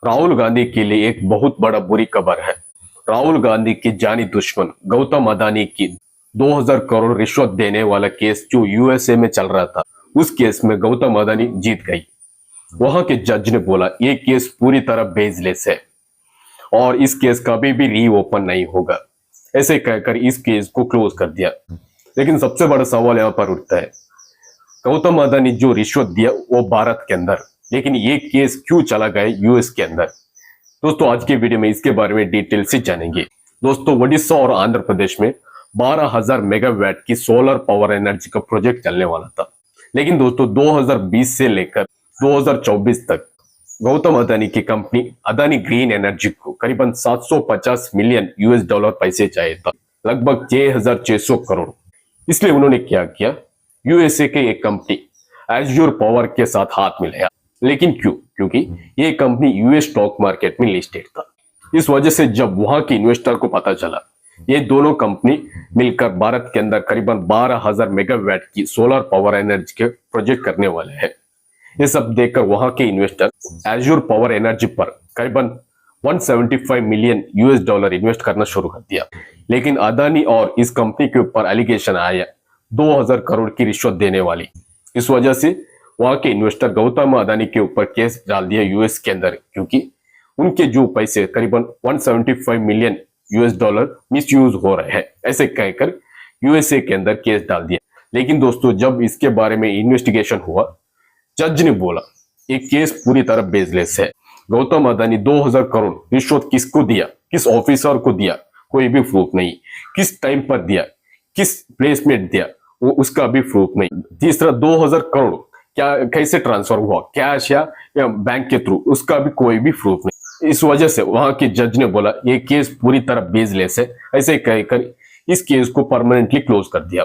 राहुल गांधी के लिए एक बहुत बड़ा बुरी खबर है। राहुल गांधी के जानी दुश्मन गौतम अदानी की 2000 करोड़ रिश्वत देने वाला केस जो यूएसए में चल रहा था, उस केस में गौतम अदानी जीत गई। वहां के जज ने बोला ये केस पूरी तरह बेसलेस है और इस केस कभी भी रीओपन नहीं होगा। ऐसे कहकर इस केस को क्लोज कर दिया। लेकिन सबसे बड़ा सवाल यहाँ पर उठता है, गौतम अदानी जो रिश्वत दिया वो भारत के अंदर, लेकिन ये केस क्यों चला गया यूएस के अंदर। दोस्तों आज के वीडियो में इसके बारे में डिटेल से जानेंगे। दोस्तों ओडिशा और आंध्र प्रदेश में 12,000 मेगावाट की सोलर पावर एनर्जी का प्रोजेक्ट चलने वाला था, लेकिन दोस्तों 2020 से लेकर 2024 तक गौतम अदानी की कंपनी अदानी ग्रीन एनर्जी को करीबन 750 मिलियन यूएस डॉलर पैसे चाहिए था, लगभग 6,600 करोड़। इसलिए उन्होंने क्या किया, यूएसए के एक कंपनी एज्योर पावर के साथ हाथ मिलाया। लेकिन क्यों? क्योंकि ये कंपनी यूएस स्टॉक मार्केट में लिस्टेड था। इस वजह से जब वहां के इन्वेस्टर को पता चला ये दोनों कंपनी मिलकर भारत के अंदर करीबन 12,000 मेगावाट की सोलर पावर एनर्जी के प्रोजेक्ट करने वाले हैं, ये सब देखकर वहां के इन्वेस्टर एज्योर पावर एनर्जी पर करीबन 175 मिलियन यूएस डॉलर इन्वेस्ट करना शुरू कर दिया। लेकिन अदानी और इस कंपनी के ऊपर एलिगेशन आया 2000 करोड़ की रिश्वत देने वाली। इस वजह से वहां के इन्वेस्टर गौतम अदानी के ऊपर केस डाल दिया यूएस के अंदर, क्योंकि उनके जो पैसे करीबन 175 मिलियन यूएस डॉलर मिसयूज हो रहे हैं, ऐसे कहकर यूएसए के अंदर केस डाल दिया। लेकिन दोस्तों जब इसके बारे में इन्वेस्टिगेशन हुआ, जज ने बोला ये केस पूरी तरह बेसलेस है। गौतम अदानी 2000 करोड़ रिश्वत किसको दिया, किस ऑफिसर को दिया, कोई भी प्रूफ नहीं। किस टाइम पर दिया, किस प्लेसमेंट दिया, वो उसका भी प्रूफ नहीं। तीसरा 2000 करोड़ क्या कैसे ट्रांसफर हुआ, कैश या बैंक के थ्रू, उसका भी कोई भी प्रूफ नहीं। इस वजह से वहां के जज ने बोला ये केस पूरी तरह बेसलेस है, ऐसे कहकर इस केस को परमानेंटली क्लोज कर दिया।